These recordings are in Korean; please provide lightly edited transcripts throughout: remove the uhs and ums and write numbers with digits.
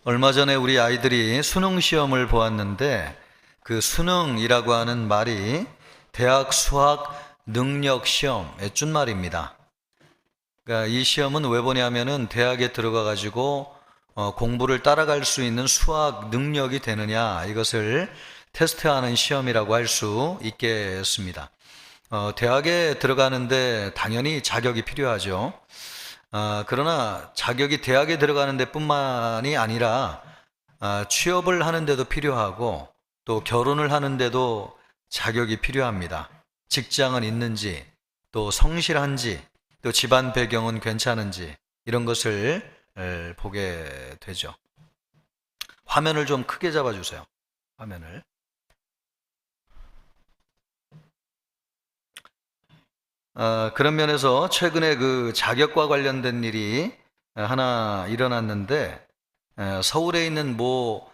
얼마 전에 우리 아이들이 수능 시험을 보았는데 그 수능이라고 하는 말이 대학 수학 능력 시험의 준말입니다. 그러니까 이 시험은 왜 보냐면은 대학에 들어가 가지고 공부를 따라갈 수 있는 수학 능력이 되느냐 이것을 테스트하는 시험이라고 할 수 있겠습니다. 대학에 들어가는데 당연히 자격이 필요하죠. 그러나 자격이 대학에 들어가는 데 뿐만이 아니라 취업을 하는 데도 필요하고 또 결혼을 하는 데도 자격이 필요합니다. 직장은 있는지, 또 성실한지, 또 집안 배경은 괜찮은지 이런 것을 보게 되죠. 화면을 좀 크게 잡아주세요. 화면을. 그런 면에서 최근에 그 자격과 관련된 일이 하나 일어났는데 서울에 있는 모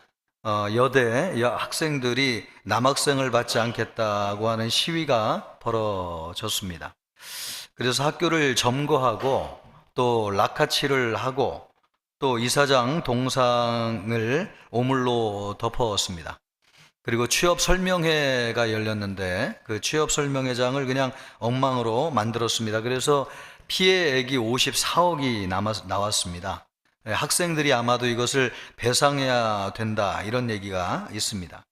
여대 학생들이 남학생을 받지 않겠다고 하는 시위가 벌어졌습니다. 그래서 학교를 점거하고 또 락카치를 하고 또 이사장 동상을 오물로 덮었습니다. 그리고 취업 설명회가 열렸는데 그 취업 설명회장을 그냥 엉망으로 만들었습니다. 그래서 피해액이 54억이 나왔습니다. 학생들이 아마도 이것을 배상해야 된다 이런 얘기가 있습니다.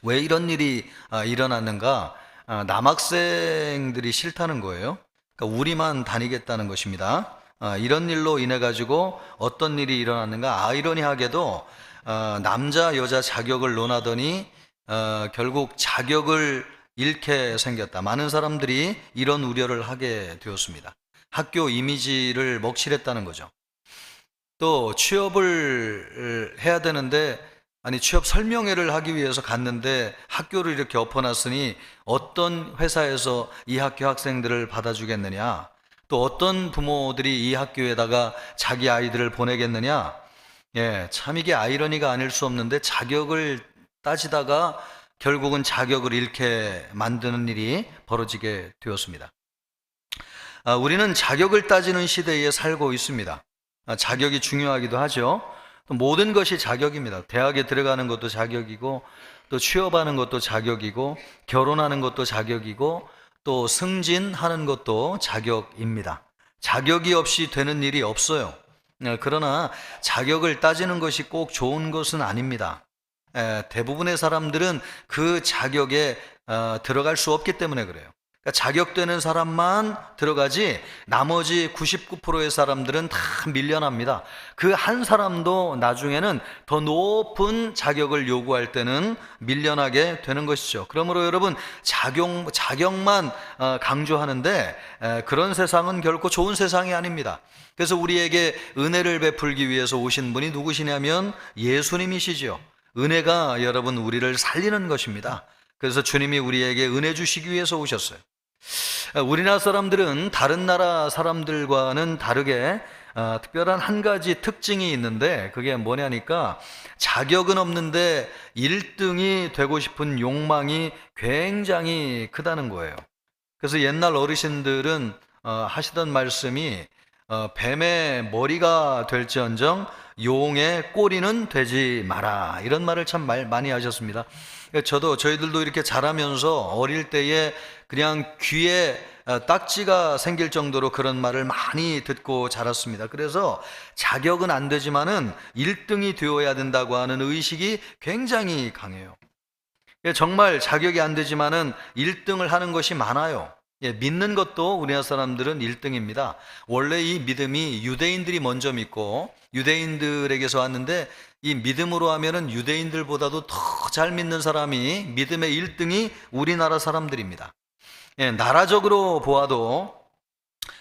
왜 이런 일이 일어났는가? 남학생들이 싫다는 거예요. 그러니까 우리만 다니겠다는 것입니다. 이런 일로 인해 가지고 어떤 일이 일어났는가? 아이러니하게도 남자 여자 자격을 논하더니 결국 자격을 잃게 생겼다. 많은 사람들이 이런 우려를 하게 되었습니다. 학교 이미지를 먹칠했다는 거죠. 또 취업을 해야 되는데 취업 설명회를 하기 위해서 갔는데 학교를 이렇게 엎어놨으니 어떤 회사에서 이 학교 학생들을 받아주겠느냐, 또 어떤 부모들이 이 학교에다가 자기 아이들을 보내겠느냐. 참 이게 아이러니가 아닐 수 없는데 자격을 따지다가 결국은 자격을 잃게 만드는 일이 벌어지게 되었습니다. 우리는 자격을 따지는 시대에 살고 있습니다. 자격이 중요하기도 하죠. 또 모든 것이 자격입니다. 대학에 들어가는 것도 자격이고, 또 취업하는 것도 자격이고, 결혼하는 것도 자격이고, 또 승진하는 것도 자격입니다. 자격이 없이 되는 일이 없어요. 그러나 자격을 따지는 것이 꼭 좋은 것은 아닙니다. 대부분의 사람들은 그 자격에 들어갈 수 없기 때문에 그래요. 그러니까 자격되는 사람만 들어가지 나머지 99%의 사람들은 다 밀려납니다. 그 한 사람도 나중에는 더 높은 자격을 요구할 때는 밀려나게 되는 것이죠. 그러므로 여러분 자격만 강조하는데 그런 세상은 결코 좋은 세상이 아닙니다. 그래서 우리에게 은혜를 베풀기 위해서 오신 분이 누구시냐면 예수님이시죠. 은혜가 여러분 우리를 살리는 것입니다. 그래서 주님이 우리에게 은혜 주시기 위해서 오셨어요. 우리나라 사람들은 다른 나라 사람들과는 다르게 특별한 한 가지 특징이 있는데 그게 뭐냐니까 자격은 없는데 1등이 되고 싶은 욕망이 굉장히 크다는 거예요. 그래서 옛날 어르신들은 하시던 말씀이 뱀의 머리가 될지언정 용의 꼬리는 되지 마라, 이런 말을 참 많이 하셨습니다. 저희들도 이렇게 자라면서 어릴 때에 그냥 귀에 딱지가 생길 정도로 그런 말을 많이 듣고 자랐습니다. 그래서 자격은 안 되지만은 1등이 되어야 된다고 하는 의식이 굉장히 강해요. 정말 자격이 안 되지만은 1등을 하는 것이 많아요. 믿는 것도 우리나라 사람들은 1등입니다. 원래 이 믿음이 유대인들이 먼저 믿고 유대인들에게서 왔는데 이 믿음으로 하면은 유대인들보다도 더 잘 믿는 사람이 믿음의 1등이 우리나라 사람들입니다. 나라적으로 보아도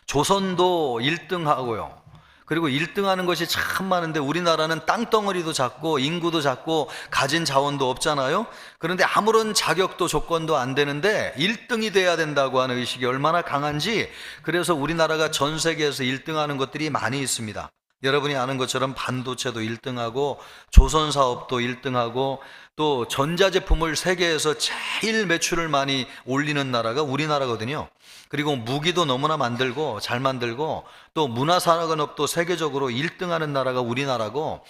조선도 1등하고요. 그리고 1등하는 것이 참 많은데 우리나라는 땅덩어리도 작고 인구도 작고 가진 자원도 없잖아요. 그런데 아무런 자격도 조건도 안 되는데 1등이 돼야 된다고 하는 의식이 얼마나 강한지, 그래서 우리나라가 전 세계에서 1등하는 것들이 많이 있습니다. 여러분이 아는 것처럼 반도체도 1등하고 조선사업도 1등하고 또 전자제품을 세계에서 제일 매출을 많이 올리는 나라가 우리나라거든요. 그리고 무기도 너무나 만들고 잘 만들고 또 문화산업도 세계적으로 1등하는 나라가 우리나라고,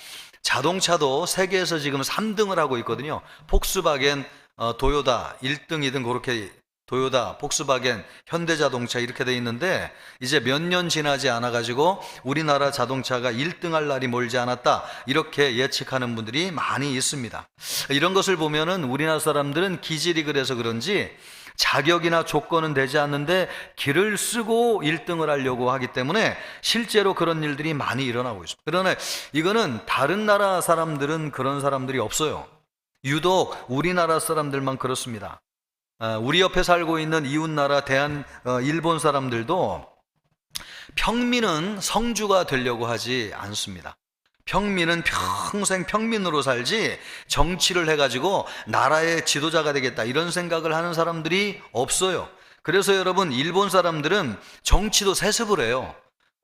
자동차도 세계에서 지금 3등을 하고 있거든요. 폭스바겐, 도요타 1등, 2등 그렇게 도요타, 폭스바겐, 현대자동차 이렇게 돼 있는데 이제 몇 년 지나지 않아 가지고 우리나라 자동차가 1등 할 날이 멀지 않았다 이렇게 예측하는 분들이 많이 있습니다. 이런 것을 보면은 우리나라 사람들은 기질이 그래서 그런지 자격이나 조건은 되지 않는데 길을 쓰고 1등을 하려고 하기 때문에 실제로 그런 일들이 많이 일어나고 있습니다. 그러나 이거는 다른 나라 사람들은 그런 사람들이 없어요. 유독 우리나라 사람들만 그렇습니다. 우리 옆에 살고 있는 이웃나라 일본 사람들도 평민은 성주가 되려고 하지 않습니다. 평민은 평생 평민으로 살지 정치를 해가지고 나라의 지도자가 되겠다 이런 생각을 하는 사람들이 없어요. 그래서 여러분, 일본 사람들은 정치도 세습을 해요.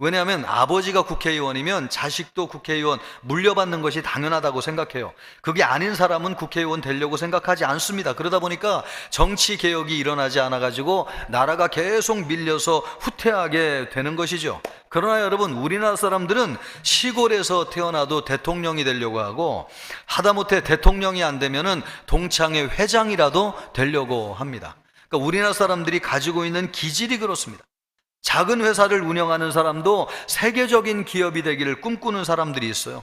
왜냐하면 아버지가 국회의원이면 자식도 국회의원 물려받는 것이 당연하다고 생각해요. 그게 아닌 사람은 국회의원 되려고 생각하지 않습니다. 그러다 보니까 정치 개혁이 일어나지 않아 가지고 나라가 계속 밀려서 후퇴하게 되는 것이죠. 그러나 여러분, 우리나라 사람들은 시골에서 태어나도 대통령이 되려고 하고 하다못해 대통령이 안 되면은 동창회 회장이라도 되려고 합니다. 그러니까 우리나라 사람들이 가지고 있는 기질이 그렇습니다. 작은 회사를 운영하는 사람도 세계적인 기업이 되기를 꿈꾸는 사람들이 있어요.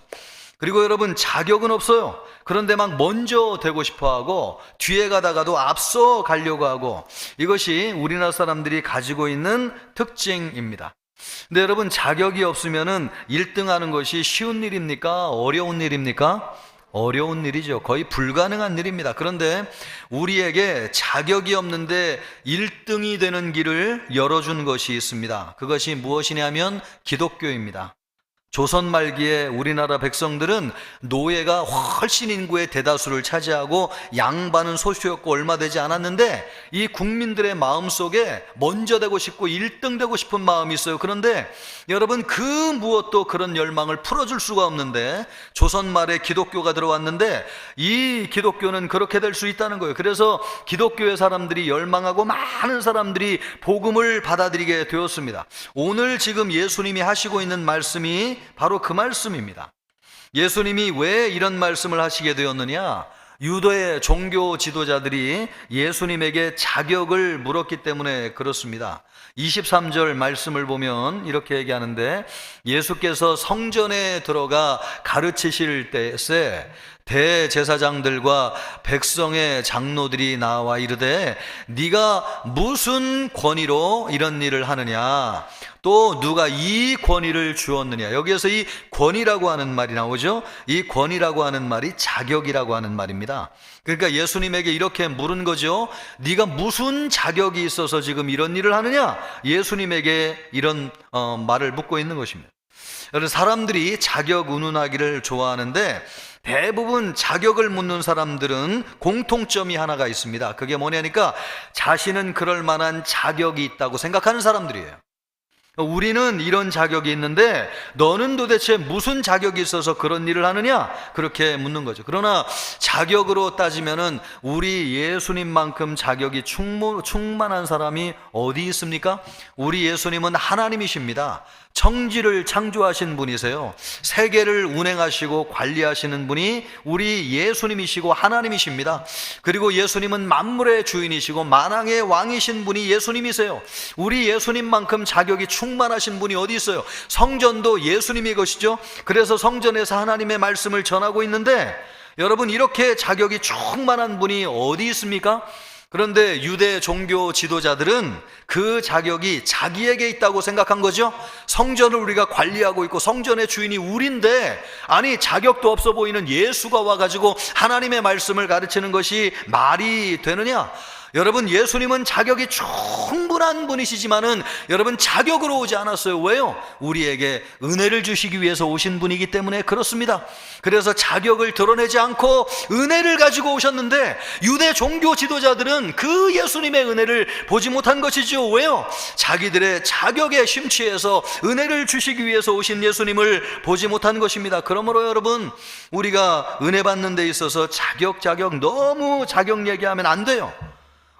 그리고 여러분, 자격은 없어요. 그런데 막 먼저 되고 싶어 하고 뒤에 가다가도 앞서 가려고 하고, 이것이 우리나라 사람들이 가지고 있는 특징입니다. 근데 여러분, 자격이 없으면은 1등 하는 것이 쉬운 일입니까? 어려운 일입니까? 어려운 일이죠. 거의 불가능한 일입니다. 그런데 우리에게 자격이 없는데 1등이 되는 길을 열어준 것이 있습니다. 그것이 무엇이냐면 기독교입니다. 조선 말기에 우리나라 백성들은 노예가 훨씬 인구의 대다수를 차지하고 양반은 소수였고 얼마 되지 않았는데 이 국민들의 마음속에 먼저 되고 싶고 1등 되고 싶은 마음이 있어요. 그런데 여러분, 그 무엇도 그런 열망을 풀어줄 수가 없는데 조선 말에 기독교가 들어왔는데 이 기독교는 그렇게 될 수 있다는 거예요. 그래서 기독교의 사람들이 열망하고 많은 사람들이 복음을 받아들이게 되었습니다. 오늘 지금 예수님이 하시고 있는 말씀이 바로 그 말씀입니다. 예수님이 왜 이런 말씀을 하시게 되었느냐? 유대의 종교 지도자들이 예수님에게 자격을 물었기 때문에 그렇습니다. 23절 말씀을 보면 이렇게 얘기하는데, 예수께서 성전에 들어가 가르치실 때에 대제사장들과 백성의 장로들이 나와 이르되 네가 무슨 권위로 이런 일을 하느냐, 또 누가 이 권위를 주었느냐. 여기에서 이 권위라고 하는 말이 나오죠. 이 권위라고 하는 말이 자격이라고 하는 말입니다. 그러니까 예수님에게 이렇게 물은 거죠. 네가 무슨 자격이 있어서 지금 이런 일을 하느냐, 예수님에게 이런 말을 묻고 있는 것입니다. 여러분, 사람들이 자격 운운하기를 좋아하는데 대부분 자격을 묻는 사람들은 공통점이 하나가 있습니다. 그게 뭐냐니까 자신은 그럴 만한 자격이 있다고 생각하는 사람들이에요. 우리는 이런 자격이 있는데 너는 도대체 무슨 자격이 있어서 그런 일을 하느냐, 그렇게 묻는 거죠. 그러나 자격으로 따지면은 우리 예수님만큼 자격이 충만한 사람이 어디 있습니까? 우리 예수님은 하나님이십니다. 청지를 창조하신 분이세요. 세계를 운행하시고 관리하시는 분이 우리 예수님이시고 하나님이십니다. 그리고 예수님은 만물의 주인이시고 만왕의 왕이신 분이 예수님이세요. 우리 예수님만큼 자격이 충만하신 분이 어디 있어요? 성전도 예수님의 것이죠. 그래서 성전에서 하나님의 말씀을 전하고 있는데 여러분, 이렇게 자격이 충만한 분이 어디 있습니까? 그런데 유대 종교 지도자들은 그 자격이 자기에게 있다고 생각한 거죠. 성전을 우리가 관리하고 있고 성전의 주인이 우린데, 아니 자격도 없어 보이는 예수가 와가지고 하나님의 말씀을 가르치는 것이 말이 되느냐? 여러분, 예수님은 자격이 충분한 분이시지만은 여러분, 자격으로 오지 않았어요. 왜요? 우리에게 은혜를 주시기 위해서 오신 분이기 때문에 그렇습니다. 그래서 자격을 드러내지 않고 은혜를 가지고 오셨는데 유대 종교 지도자들은 그 예수님의 은혜를 보지 못한 것이죠. 왜요? 자기들의 자격에 심취해서 은혜를 주시기 위해서 오신 예수님을 보지 못한 것입니다. 그러므로 여러분, 우리가 은혜 받는 데 있어서 자격 너무 자격 얘기하면 안 돼요.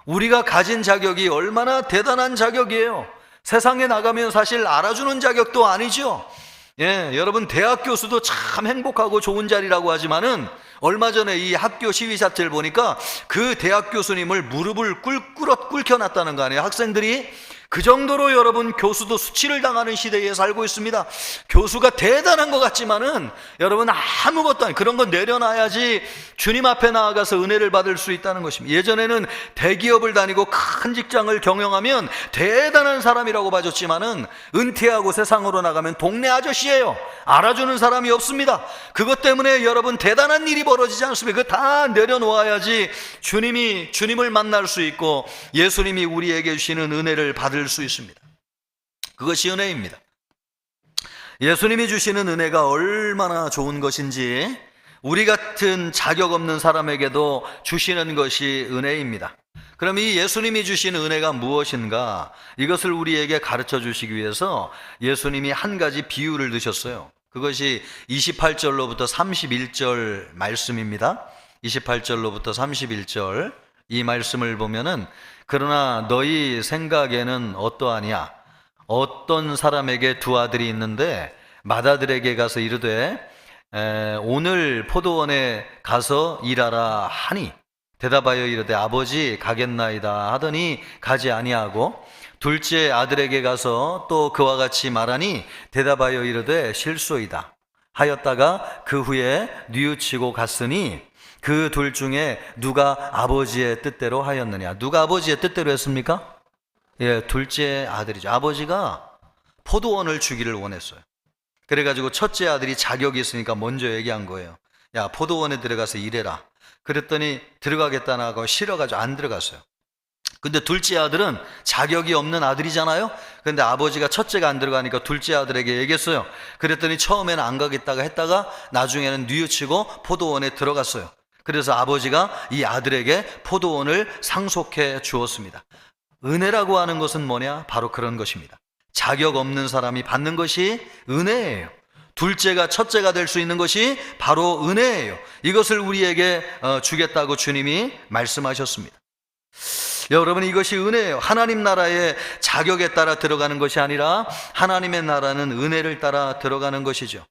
우리가 가진 자격이 얼마나 대단한 자격이에요. 세상에 나가면 사실 알아주는 자격도 아니죠. 예, 여러분 대학 교수도 참 행복하고 좋은 자리라고 하지만은 얼마 전에 이 학교 시위 자체를 보니까 그 대학 교수님을 무릎을 꿇혀놨다는 거 아니에요. 학생들이 그 정도로 여러분 교수도 수치를 당하는 시대에 살고 있습니다. 교수가 대단한 것 같지만은 여러분 아무것도 아니, 그런 건 내려놔야지 주님 앞에 나아가서 은혜를 받을 수 있다는 것입니다. 예전에는 대기업을 다니고 큰 직장을 경영하면 대단한 사람이라고 봐줬지만은 은퇴하고 세상으로 나가면 동네 아저씨예요. 알아주는 사람이 없습니다. 그것 때문에 여러분 대단한 일이 벌어지지 않습니까? 그거 다 내려놓아야지 주님을 만날 수 있고 예수님이 우리에게 주시는 은혜를 받을 수 있습니다. 그것이 은혜입니다. 예수님이 주시는 은혜가 얼마나 좋은 것인지 우리 같은 자격 없는 사람에게도 주시는 것이 은혜입니다. 그럼 이 예수님이 주시는 은혜가 무엇인가? 이것을 우리에게 가르쳐 주시기 위해서 예수님이 한 가지 비유를 드셨어요. 그것이 28절로부터 31절 말씀입니다. 28절로부터 31절 이 말씀을 보면은 그러나 너희 생각에는 어떠하냐? 어떤 사람에게 두 아들이 있는데 맏아들에게 가서 이르되 오늘 포도원에 가서 일하라 하니 대답하여 이르되 아버지 가겠나이다 하더니 가지 아니하고 둘째 아들에게 가서 또 그와 같이 말하니 대답하여 이르되 실소이다 하였다가 그 후에 뉘우치고 갔으니 그 둘 중에 누가 아버지의 뜻대로 하였느냐? 누가 아버지의 뜻대로 했습니까? 예, 둘째 아들이죠. 아버지가 포도원을 주기를 원했어요. 그래가지고 첫째 아들이 자격이 있으니까 먼저 얘기한 거예요. 야, 포도원에 들어가서 일해라. 그랬더니 들어가겠다나 하고 싫어가지고 안 들어갔어요. 근데 둘째 아들은 자격이 없는 아들이잖아요. 근데 아버지가 첫째가 안 들어가니까 둘째 아들에게 얘기했어요. 그랬더니 처음에는 안 가겠다가 했다가 나중에는 뉘우치고 포도원에 들어갔어요. 그래서 아버지가 이 아들에게 포도원을 상속해 주었습니다. 은혜라고 하는 것은 뭐냐? 바로 그런 것입니다. 자격 없는 사람이 받는 것이 은혜예요. 둘째가 첫째가 될 수 있는 것이 바로 은혜예요. 이것을 우리에게 주겠다고 주님이 말씀하셨습니다. 여러분, 이것이 은혜예요. 하나님 나라의 자격에 따라 들어가는 것이 아니라 하나님의 나라는 은혜를 따라 들어가는 것이죠.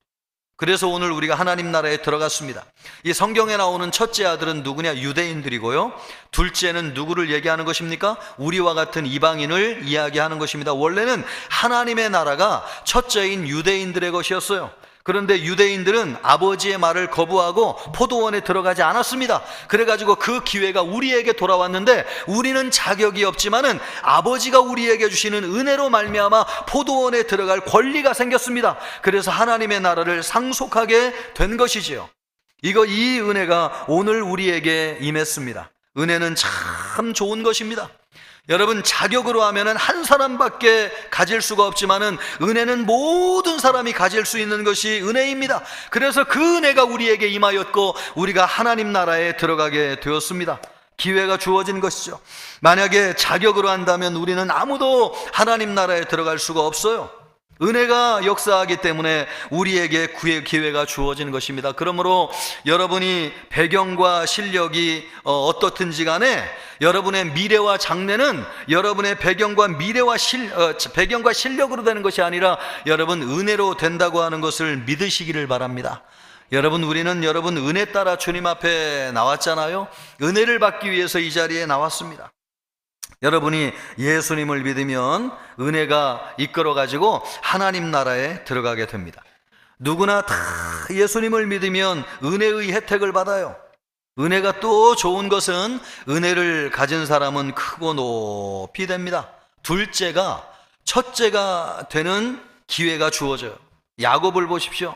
그래서 오늘 우리가 하나님 나라에 들어갔습니다. 이 성경에 나오는 첫째 아들은 누구냐? 유대인들이고요. 둘째는 누구를 얘기하는 것입니까? 우리와 같은 이방인을 이야기하는 것입니다. 원래는 하나님의 나라가 첫째인 유대인들의 것이었어요. 그런데 유대인들은 아버지의 말을 거부하고 포도원에 들어가지 않았습니다. 그래가지고 그 기회가 우리에게 돌아왔는데 우리는 자격이 없지만은 아버지가 우리에게 주시는 은혜로 말미암아 포도원에 들어갈 권리가 생겼습니다. 그래서 하나님의 나라를 상속하게 된 것이지요. 이 은혜가 오늘 우리에게 임했습니다. 은혜는 참 좋은 것입니다. 여러분, 자격으로 하면은 한 사람밖에 가질 수가 없지만은 은혜는 모든 사람이 가질 수 있는 것이 은혜입니다. 그래서 그 은혜가 우리에게 임하였고 우리가 하나님 나라에 들어가게 되었습니다. 기회가 주어진 것이죠. 만약에 자격으로 한다면 우리는 아무도 하나님 나라에 들어갈 수가 없어요. 은혜가 역사하기 때문에 우리에게 구의 기회가 주어지는 것입니다. 그러므로 여러분이 배경과 실력이 어떻든지 간에 여러분의 미래와 장래는 여러분의 배경과 배경과 실력으로 되는 것이 아니라 여러분 은혜로 된다고 하는 것을 믿으시기를 바랍니다. 여러분, 우리는 여러분 은혜 따라 주님 앞에 나왔잖아요. 은혜를 받기 위해서 이 자리에 나왔습니다. 여러분이 예수님을 믿으면 은혜가 이끌어가지고 하나님 나라에 들어가게 됩니다. 누구나 다 예수님을 믿으면 은혜의 혜택을 받아요. 은혜가 또 좋은 것은 은혜를 가진 사람은 크고 높이 됩니다. 둘째가 첫째가 되는 기회가 주어져요. 야곱을 보십시오.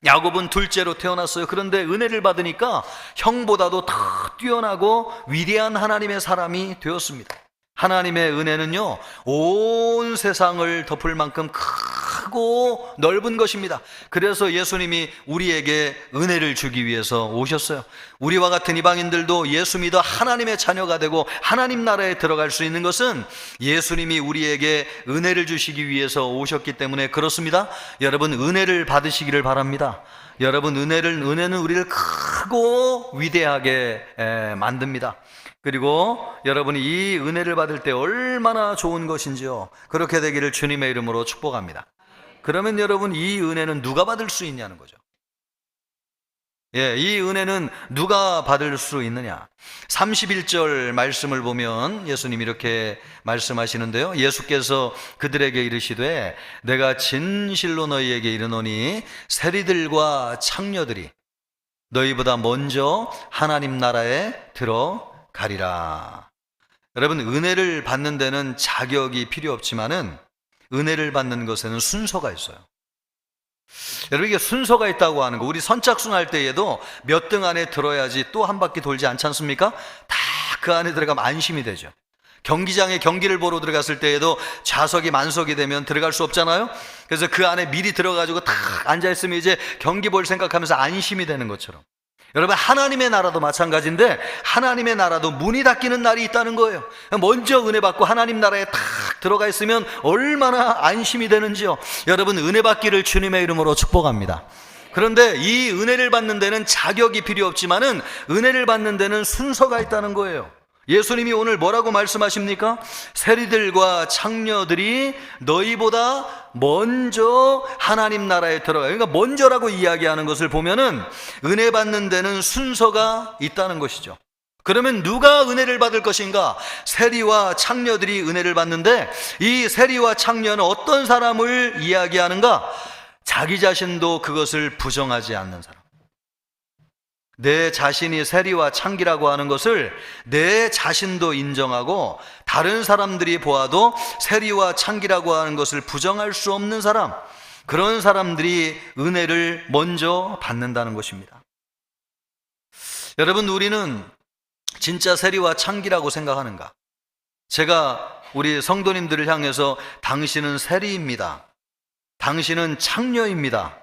야곱은 둘째로 태어났어요. 그런데 은혜를 받으니까 형보다도 더 뛰어나고 위대한 하나님의 사람이 되었습니다. 하나님의 은혜는요, 온 세상을 덮을 만큼 크고 넓은 것입니다. 그래서 예수님이 우리에게 은혜를 주기 위해서 오셨어요. 우리와 같은 이방인들도 예수 믿어 하나님의 자녀가 되고 하나님 나라에 들어갈 수 있는 것은 예수님이 우리에게 은혜를 주시기 위해서 오셨기 때문에 그렇습니다. 여러분, 은혜를 받으시기를 바랍니다. 여러분, 은혜는 우리를 크고 위대하게 만듭니다. 그리고 여러분이 이 은혜를 받을 때 얼마나 좋은 것인지요. 그렇게 되기를 주님의 이름으로 축복합니다. 그러면 여러분, 이 은혜는 누가 받을 수 있냐는 거죠. 이 은혜는 누가 받을 수 있느냐? 31절 말씀을 보면 예수님이 이렇게 말씀하시는데요. 예수께서 그들에게 이르시되 내가 진실로 너희에게 이르노니 세리들과 창녀들이 너희보다 먼저 하나님 나라에 들어가리라. 여러분, 은혜를 받는 데는 자격이 필요 없지만은 은혜를 받는 것에는 순서가 있어요. 여러분, 이게 순서가 있다고 하는 거, 우리 선착순 할 때에도 몇 등 안에 들어야지 또 한 바퀴 돌지 않지 않습니까? 다 그 안에 들어가면 안심이 되죠. 경기장에 경기를 보러 들어갔을 때에도 좌석이 만석이 되면 들어갈 수 없잖아요. 그래서 그 안에 미리 들어가지고 딱 앉아있으면 이제 경기 볼 생각하면서 안심이 되는 것처럼, 여러분, 하나님의 나라도 마찬가지인데 하나님의 나라도 문이 닫히는 날이 있다는 거예요. 먼저 은혜 받고 하나님 나라에 탁 들어가 있으면 얼마나 안심이 되는지요. 여러분, 은혜 받기를 주님의 이름으로 축복합니다. 그런데 이 은혜를 받는 데는 자격이 필요 없지만은 은혜를 받는 데는 순서가 있다는 거예요. 예수님이 오늘 뭐라고 말씀하십니까? 세리들과 창녀들이 너희보다 먼저 하나님 나라에 들어가요. 그러니까 먼저라고 이야기하는 것을 보면은 은혜 받는 데는 순서가 있다는 것이죠. 그러면 누가 은혜를 받을 것인가? 세리와 창녀들이 은혜를 받는데, 이 세리와 창녀는 어떤 사람을 이야기하는가? 자기 자신도 그것을 부정하지 않는 사람. 내 자신이 세리와 창기라고 하는 것을 내 자신도 인정하고 다른 사람들이 보아도 세리와 창기라고 하는 것을 부정할 수 없는 사람, 그런 사람들이 은혜를 먼저 받는다는 것입니다. 여러분, 우리는 진짜 세리와 창기라고 생각하는가? 제가 우리 성도님들을 향해서 당신은 세리입니다, 당신은 창녀입니다,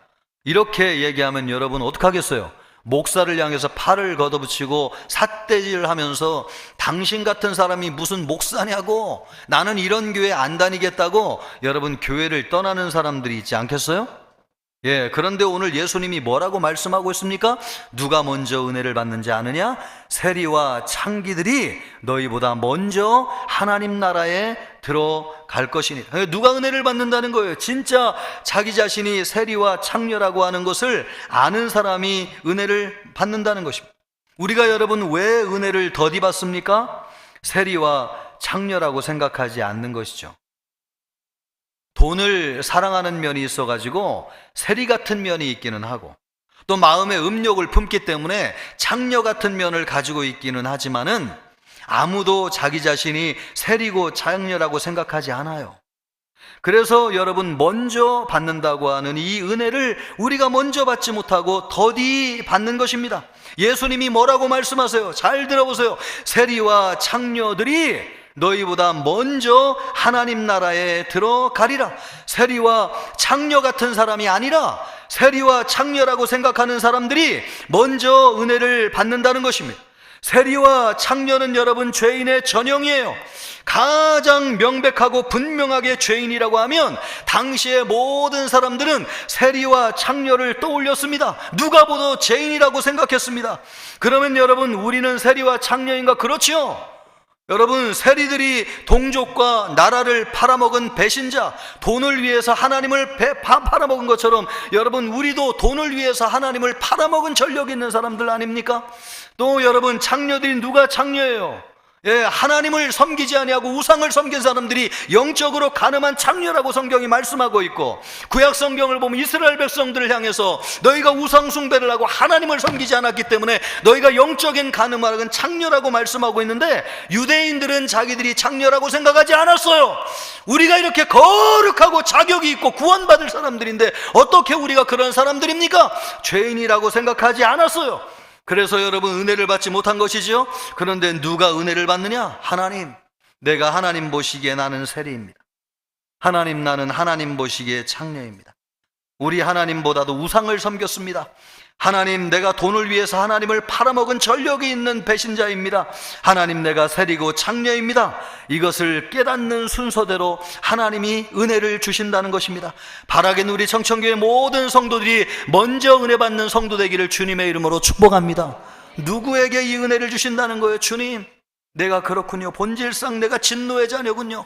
이렇게 얘기하면 여러분 어떡하겠어요? 목사를 향해서 팔을 걷어붙이고 삿대질을 하면서 당신 같은 사람이 무슨 목사냐고, 나는 이런 교회 안 다니겠다고 여러분 교회를 떠나는 사람들이 있지 않겠어요? 그런데 오늘 예수님이 뭐라고 말씀하고 있습니까? 누가 먼저 은혜를 받는지 아느냐? 세리와 창기들이 너희보다 먼저 하나님 나라에 들어갈 것이니. 누가 은혜를 받는다는 거예요? 진짜 자기 자신이 세리와 창녀라고 하는 것을 아는 사람이 은혜를 받는다는 것입니다. 우리가 여러분 왜 은혜를 더디 받습니까? 세리와 창녀라고 생각하지 않는 것이죠. 돈을 사랑하는 면이 있어가지고 세리 같은 면이 있기는 하고, 또 마음에 음욕을 품기 때문에 창녀 같은 면을 가지고 있기는 하지만은 아무도 자기 자신이 세리고 창녀라고 생각하지 않아요. 그래서 여러분, 먼저 받는다고 하는 이 은혜를 우리가 먼저 받지 못하고 더디 받는 것입니다. 예수님이 뭐라고 말씀하세요? 잘 들어보세요. 세리와 창녀들이 너희보다 먼저 하나님 나라에 들어가리라. 세리와 창녀 같은 사람이 아니라 세리와 창녀라고 생각하는 사람들이 먼저 은혜를 받는다는 것입니다. 세리와 창녀는 여러분 죄인의 전형이에요. 가장 명백하고 분명하게 죄인이라고 하면 당시의 모든 사람들은 세리와 창녀를 떠올렸습니다. 누가 보도 죄인이라고 생각했습니다. 그러면 여러분, 우리는 세리와 창녀인가? 그렇지요. 여러분, 세리들이 동족과 나라를 팔아먹은 배신자, 돈을 위해서 하나님을 팔아먹은 것처럼 여러분, 우리도 돈을 위해서 하나님을 팔아먹은 전력이 있는 사람들 아닙니까? 또 여러분, 창녀들이 누가 창녀예요? 하나님을 섬기지 아니하고 우상을 섬긴 사람들이 영적으로 가늠한 창녀라고 성경이 말씀하고 있고, 구약 성경을 보면 이스라엘 백성들을 향해서 너희가 우상 숭배를 하고 하나님을 섬기지 않았기 때문에 너희가 영적인 가늠한 창녀라고 말씀하고 있는데, 유대인들은 자기들이 창녀라고 생각하지 않았어요. 우리가 이렇게 거룩하고 자격이 있고 구원받을 사람들인데 어떻게 우리가 그런 사람들입니까? 죄인이라고 생각하지 않았어요. 그래서 여러분, 은혜를 받지 못한 것이죠. 그런데 누가 은혜를 받느냐? 하나님. 내가 하나님 보시기에 나는 세리입니다. 하나님, 나는 하나님 보시기에 창녀입니다. 우리 하나님보다도 우상을 섬겼습니다. 하나님, 내가 돈을 위해서 하나님을 팔아먹은 전력이 있는 배신자입니다. 하나님, 내가 세리고 창녀입니다. 이것을 깨닫는 순서대로 하나님이 은혜를 주신다는 것입니다. 바라긴 우리 청천교회 모든 성도들이 먼저 은혜 받는 성도 되기를 주님의 이름으로 축복합니다. 누구에게 이 은혜를 주신다는 거예요? 주님. 내가 그렇군요. 본질상 내가 진노의 자녀군요.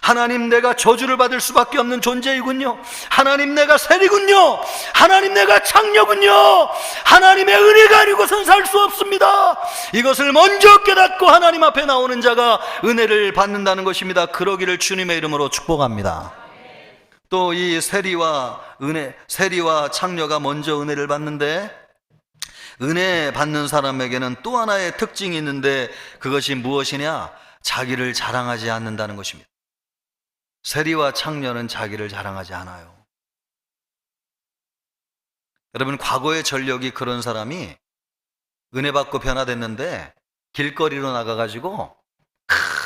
하나님, 내가 저주를 받을 수밖에 없는 존재이군요. 하나님, 내가 세리군요. 하나님, 내가 창녀군요. 하나님의 은혜가 아니고선 살 수 없습니다. 이것을 먼저 깨닫고 하나님 앞에 나오는 자가 은혜를 받는다는 것입니다. 그러기를 주님의 이름으로 축복합니다. 또 이 세리와 창녀가 먼저 은혜를 받는데, 은혜 받는 사람에게는 또 하나의 특징이 있는데, 그것이 무엇이냐? 자기를 자랑하지 않는다는 것입니다. 세리와 창녀는 자기를 자랑하지 않아요. 여러분, 과거의 전력이 그런 사람이 은혜 받고 변화됐는데 길거리로 나가가지고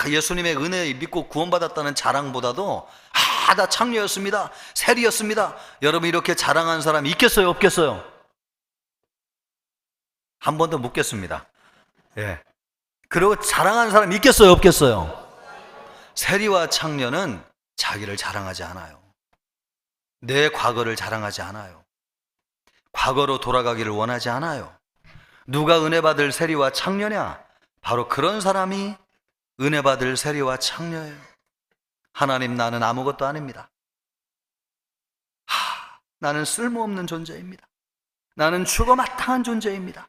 예수님의 은혜 믿고 구원받았다는 자랑보다도 나 창녀였습니다, 세리였습니다, 여러분 이렇게 자랑한 사람이 있겠어요, 없겠어요? 한 번 더 묻겠습니다. 예. 그리고 자랑하는 사람 있겠어요, 없겠어요? 세리와 창녀는 자기를 자랑하지 않아요. 내 과거를 자랑하지 않아요. 과거로 돌아가기를 원하지 않아요. 누가 은혜 받을 세리와 창녀냐? 바로 그런 사람이 은혜 받을 세리와 창녀예요. 하나님, 나는 아무것도 아닙니다. 나는 쓸모없는 존재입니다. 나는 죽어 마땅한 존재입니다.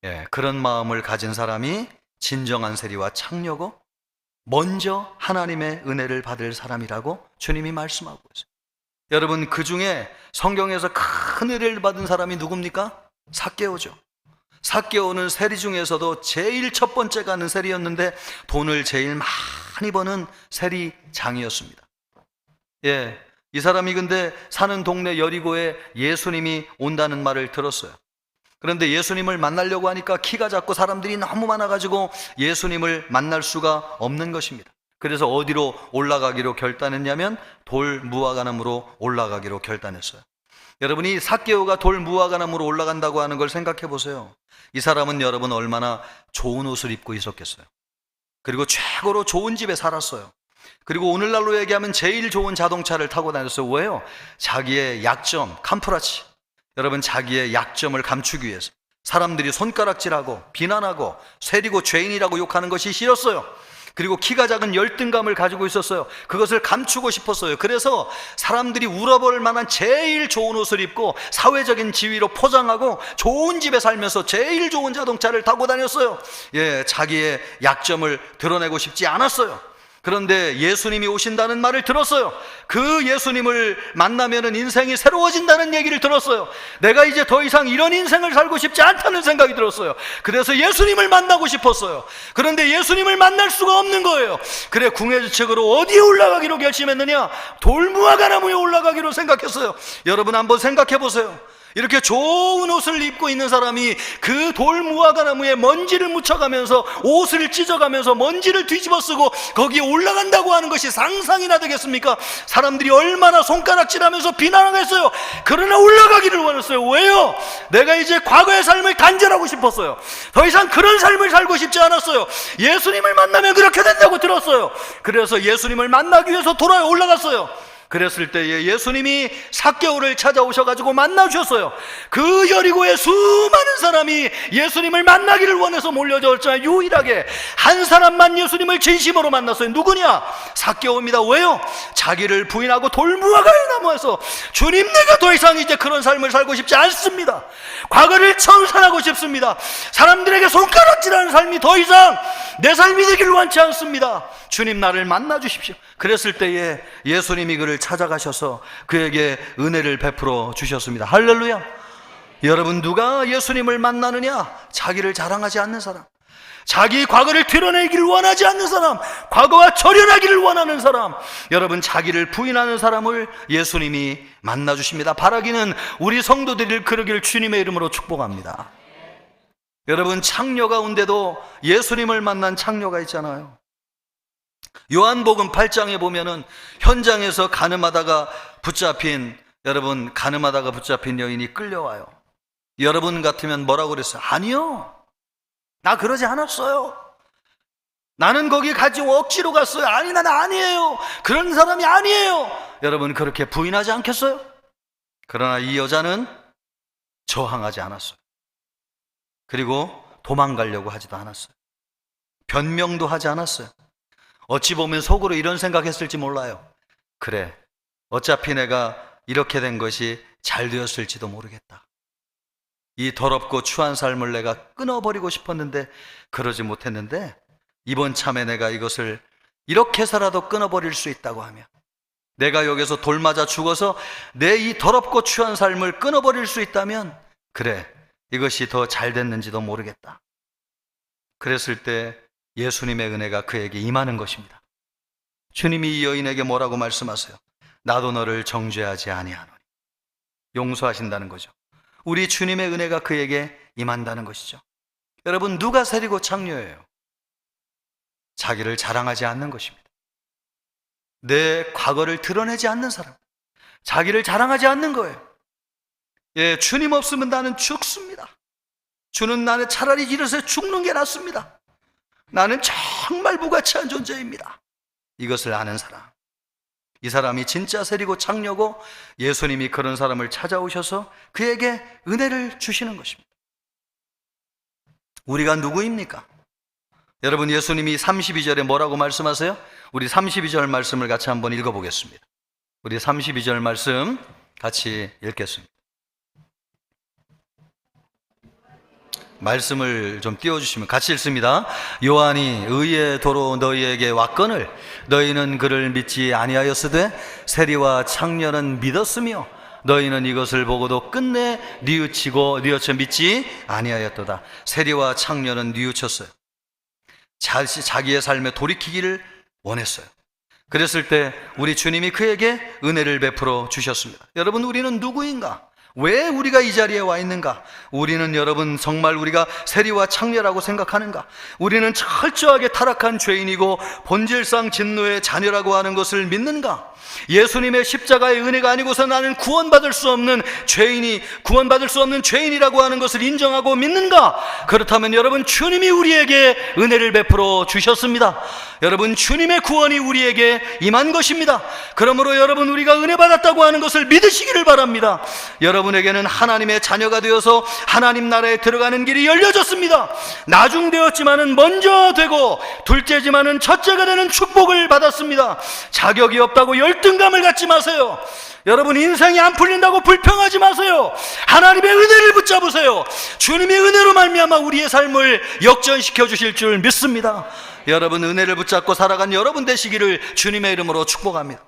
예, 그런 마음을 가진 사람이 진정한 세리와 창녀고 먼저 하나님의 은혜를 받을 사람이라고 주님이 말씀하고 있어요. 여러분, 그 중에 성경에서 큰 은혜를 받은 사람이 누굽니까? 삭개오죠. 삭개오는 세리 중에서도 제일 첫 번째 가는 세리였는데 돈을 제일 많이 버는 세리장이었습니다. 예, 이 사람이 근데 사는 동네 여리고에 예수님이 온다는 말을 들었어요. 그런데 예수님을 만나려고 하니까 키가 작고 사람들이 너무 많아가지고 예수님을 만날 수가 없는 것입니다. 그래서 어디로 올라가기로 결단했냐면 돌 무화과나무로 올라가기로 결단했어요. 여러분이 삭개오가 돌 무화과나무로 올라간다고 하는 걸 생각해 보세요. 이 사람은 여러분 얼마나 좋은 옷을 입고 있었겠어요. 그리고 최고로 좋은 집에 살았어요. 그리고 오늘날로 얘기하면 제일 좋은 자동차를 타고 다녔어요. 왜요? 자기의 약점, 캄프라치, 여러분 자기의 약점을 감추기 위해서 사람들이 손가락질하고 비난하고 세리고 죄인이라고 욕하는 것이 싫었어요. 그리고 키가 작은 열등감을 가지고 있었어요. 그것을 감추고 싶었어요. 그래서 사람들이 울어볼 만한 제일 좋은 옷을 입고 사회적인 지위로 포장하고 좋은 집에 살면서 제일 좋은 자동차를 타고 다녔어요. 예, 자기의 약점을 드러내고 싶지 않았어요. 그런데 예수님이 오신다는 말을 들었어요. 그 예수님을 만나면 인생이 새로워진다는 얘기를 들었어요. 내가 이제 더 이상 이런 인생을 살고 싶지 않다는 생각이 들었어요. 그래서 예수님을 만나고 싶었어요. 그런데 예수님을 만날 수가 없는 거예요. 그래 궁예지책으로 어디에 올라가기로 결심했느냐? 돌무화과나무에 올라가기로 생각했어요. 여러분 한번 생각해 보세요. 이렇게 좋은 옷을 입고 있는 사람이 그 돌무화과나무에 먼지를 묻혀가면서 옷을 찢어가면서 먼지를 뒤집어 쓰고 거기에 올라간다고 하는 것이 상상이나 되겠습니까? 사람들이 얼마나 손가락질하면서 비난하겠어요. 그러나 올라가기를 원했어요. 왜요? 내가 이제 과거의 삶을 단절하고 싶었어요. 더 이상 그런 삶을 살고 싶지 않았어요. 예수님을 만나면 그렇게 된다고 들었어요. 그래서 예수님을 만나기 위해서 돌아 올라갔어요. 그랬을 때에 예수님이 삭개오를 찾아오셔가지고 만나주셨어요. 그 여리고에 수많은 사람이 예수님을 만나기를 원해서 몰려들었지만 유일하게 한 사람만 예수님을 진심으로 만났어요. 누구냐? 삭개오입니다. 왜요? 자기를 부인하고 돌무화과의 나무에서 주님, 내가 더 이상 이제 그런 삶을 살고 싶지 않습니다. 과거를 청산하고 싶습니다. 사람들에게 손가락질하는 삶이 더 이상 내 삶이 되길 원치 않습니다. 주님, 나를 만나 주십시오. 그랬을 때에 예수님이 그를 찾아가셔서 그에게 은혜를 베풀어 주셨습니다. 할렐루야. 여러분, 누가 예수님을 만나느냐? 자기를 자랑하지 않는 사람, 자기 과거를 드러내기를 원하지 않는 사람, 과거와 절연하기를 원하는 사람, 여러분 자기를 부인하는 사람을 예수님이 만나 주십니다. 바라기는 우리 성도들이 그러기를 주님의 이름으로 축복합니다. 여러분, 창녀 가운데도 예수님을 만난 창녀가 있잖아요. 요한복음 8장에 보면은 현장에서 가늠하다가 붙잡힌 여인이 끌려와요. 여러분 같으면 뭐라고 그랬어요? 아니요, 나 그러지 않았어요. 나는 거기 가지고 억지로 갔어요. 아니, 나는 아니에요. 그런 사람이 아니에요. 여러분 그렇게 부인하지 않겠어요? 그러나 이 여자는 저항하지 않았어요. 그리고 도망가려고 하지도 않았어요. 변명도 하지 않았어요. 어찌 보면 속으로 이런 생각했을지 몰라요. 그래, 어차피 내가 이렇게 된 것이 잘 되었을지도 모르겠다. 이 더럽고 추한 삶을 내가 끊어버리고 싶었는데 그러지 못했는데 이번 참에 내가 이것을 이렇게 해서라도 끊어버릴 수 있다고 하면, 내가 여기서 돌 맞아 죽어서 내 이 더럽고 추한 삶을 끊어버릴 수 있다면, 그래, 이것이 더 잘 됐는지도 모르겠다. 그랬을 때 예수님의 은혜가 그에게 임하는 것입니다. 주님이 이 여인에게 뭐라고 말씀하세요? 나도 너를 정죄하지 아니하노니. 용서하신다는 거죠. 우리 주님의 은혜가 그에게 임한다는 것이죠. 여러분, 누가 세리고 창녀예요? 자기를 자랑하지 않는 것입니다. 내 과거를 드러내지 않는 사람, 자기를 자랑하지 않는 거예요. 예, 주님 없으면 나는 죽습니다. 주는 나는 차라리 이래서 죽는 게 낫습니다. 나는 정말 무가치한 존재입니다. 이것을 아는 사람, 이 사람이 진짜 세리고 창녀고 예수님이 그런 사람을 찾아오셔서 그에게 은혜를 주시는 것입니다. 우리가 누구입니까? 여러분, 예수님이 32절에 뭐라고 말씀하세요? 우리 32절 말씀을 같이 한번 읽어보겠습니다. 우리 32절 말씀 같이 읽겠습니다. 말씀을 좀 띄워주시면 같이 읽습니다. 요한이 의의 도로 너희에게 왔거늘 너희는 그를 믿지 아니하였으되 세리와 창녀는 믿었으며 너희는 이것을 보고도 끝내 뉘우쳐 믿지 아니하였도다. 세리와 창녀는 뉘우쳤어요. 자기의 삶에 돌이키기를 원했어요. 그랬을 때 우리 주님이 그에게 은혜를 베풀어 주셨습니다. 여러분, 우리는 누구인가? 왜 우리가 이 자리에 와 있는가? 우리는 여러분 정말 우리가 세리와 창녀라고 생각하는가? 우리는 철저하게 타락한 죄인이고 본질상 진노의 자녀라고 하는 것을 믿는가? 예수님의 십자가의 은혜가 아니고서 나는 구원받을 수 없는 죄인이라고 하는 것을 인정하고 믿는가? 그렇다면 여러분, 주님이 우리에게 은혜를 베풀어 주셨습니다. 여러분, 주님의 구원이 우리에게 임한 것입니다. 그러므로 여러분, 우리가 은혜 받았다고 하는 것을 믿으시기를 바랍니다. 여러분에게는 하나님의 자녀가 되어서 하나님 나라에 들어가는 길이 열려졌습니다. 나중되었지만은 먼저 되고 둘째지만은 첫째가 되는 축복을 받았습니다. 자격이 없다고 열등감을 갖지 마세요. 여러분, 인생이 안 풀린다고 불평하지 마세요. 하나님의 은혜를 붙잡으세요. 주님의 은혜로 말미암아 우리의 삶을 역전시켜 주실 줄 믿습니다. 여러분, 은혜를 붙잡고 살아간 여러분 되시기를 주님의 이름으로 축복합니다.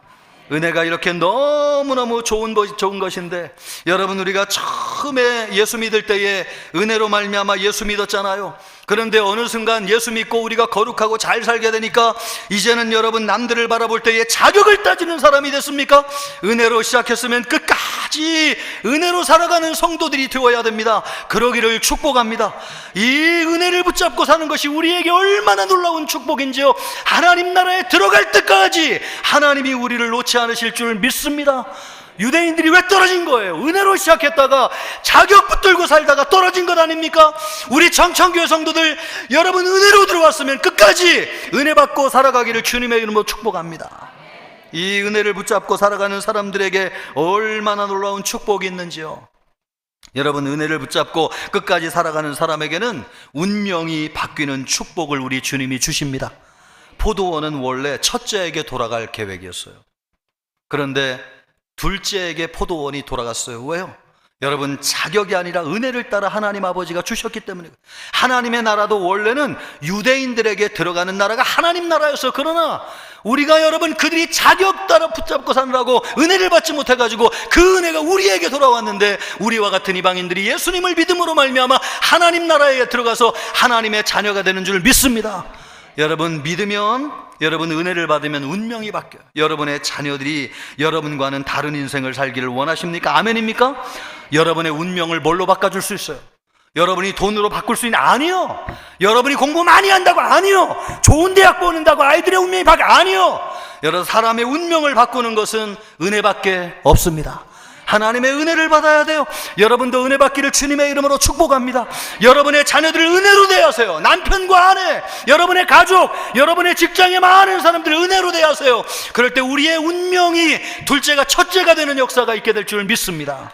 은혜가 이렇게 너무너무 좋은 것인데, 여러분, 우리가 처음에 예수 믿을 때에 은혜로 말미암아 예수 믿었잖아요. 그런데 어느 순간 예수 믿고 우리가 거룩하고 잘 살게 되니까 이제는 여러분, 남들을 바라볼 때에 자격을 따지는 사람이 됐습니까? 은혜로 시작했으면 끝까지 은혜로 살아가는 성도들이 되어야 됩니다. 그러기를 축복합니다. 이 은혜를 붙잡고 사는 것이 우리에게 얼마나 놀라운 축복인지요. 하나님 나라에 들어갈 때까지 하나님이 우리를 놓지 않으실 줄 믿습니다. 유대인들이 왜 떨어진 거예요? 은혜로 시작했다가 자격 붙들고 살다가 떨어진 것 아닙니까? 우리 청천교회 성도들, 여러분, 은혜로 들어왔으면 끝까지 은혜 받고 살아가기를 주님의 이름으로 축복합니다. 이 은혜를 붙잡고 살아가는 사람들에게 얼마나 놀라운 축복이 있는지요. 여러분, 은혜를 붙잡고 끝까지 살아가는 사람에게는 운명이 바뀌는 축복을 우리 주님이 주십니다. 포도원은 원래 첫째에게 돌아갈 계획이었어요. 그런데 둘째에게 포도원이 돌아갔어요. 왜요? 여러분, 자격이 아니라 은혜를 따라 하나님 아버지가 주셨기 때문에. 하나님의 나라도 원래는 유대인들에게 들어가는 나라가 하나님 나라였어요. 그러나 우리가 여러분, 그들이 자격 따라 붙잡고 사느라고 은혜를 받지 못해가지고 그 은혜가 우리에게 돌아왔는데, 우리와 같은 이방인들이 예수님을 믿음으로 말미암아 하나님 나라에 들어가서 하나님의 자녀가 되는 줄 믿습니다. 여러분, 믿으면, 여러분 은혜를 받으면 운명이 바뀌어요. 여러분의 자녀들이 여러분과는 다른 인생을 살기를 원하십니까? 아멘입니까? 여러분의 운명을 뭘로 바꿔줄 수 있어요? 여러분이 돈으로 바꿀 수 있는? 아니요. 여러분이 공부 많이 한다고? 아니요. 좋은 대학 보낸다고 아이들의 운명이 바뀌어? 아니요. 여러분, 사람의 운명을 바꾸는 것은 은혜밖에 없습니다. 하나님의 은혜를 받아야 돼요. 여러분도 은혜 받기를 주님의 이름으로 축복합니다. 여러분의 자녀들을 은혜로 대하세요. 남편과 아내, 여러분의 가족, 여러분의 직장에 많은 사람들을 은혜로 대하세요. 그럴 때 우리의 운명이 둘째가 첫째가 되는 역사가 있게 될 줄 믿습니다.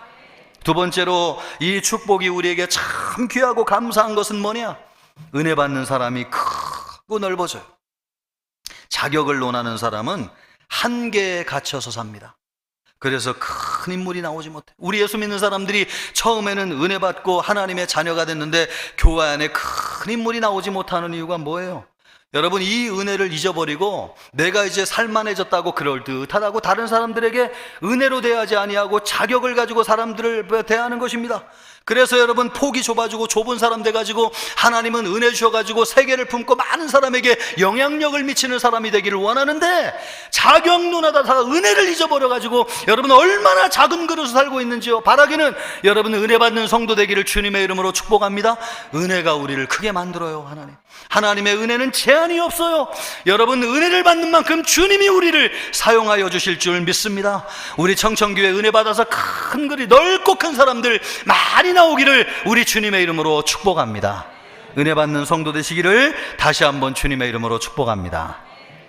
두 번째로, 이 축복이 우리에게 참 귀하고 감사한 것은 뭐냐? 은혜 받는 사람이 크고 넓어져요. 자격을 논하는 사람은 한계에 갇혀서 삽니다. 그래서 큰 인물이 나오지 못해. 우리 예수 믿는 사람들이 처음에는 은혜 받고 하나님의 자녀가 됐는데 교회 안에 큰 인물이 나오지 못하는 이유가 뭐예요? 여러분, 이 은혜를 잊어버리고 내가 이제 살만해졌다고 그럴듯하다고 다른 사람들에게 은혜로 대하지 아니하고 자격을 가지고 사람들을 대하는 것입니다. 그래서 여러분, 폭이 좁아지고 좁은 사람 돼가지고 하나님은 은혜 주셔가지고 세계를 품고 많은 사람에게 영향력을 미치는 사람이 되기를 원하는데 자격 논하다가 은혜를 잊어버려가지고 여러분 얼마나 작은 그릇을 살고 있는지요. 바라기는 여러분 은혜 받는 성도 되기를 주님의 이름으로 축복합니다. 은혜가 우리를 크게 만들어요. 하나님의 은혜는 제한이 없어요. 여러분, 은혜를 받는 만큼 주님이 우리를 사용하여 주실 줄 믿습니다. 우리 청천교회 은혜 받아서 큰 그릇 넓고 큰 사람들 많이 나오기를 우리 주님의 이름으로 축복합니다. 은혜 받는 성도 되시기를 다시 한번 주님의 이름으로 축복합니다.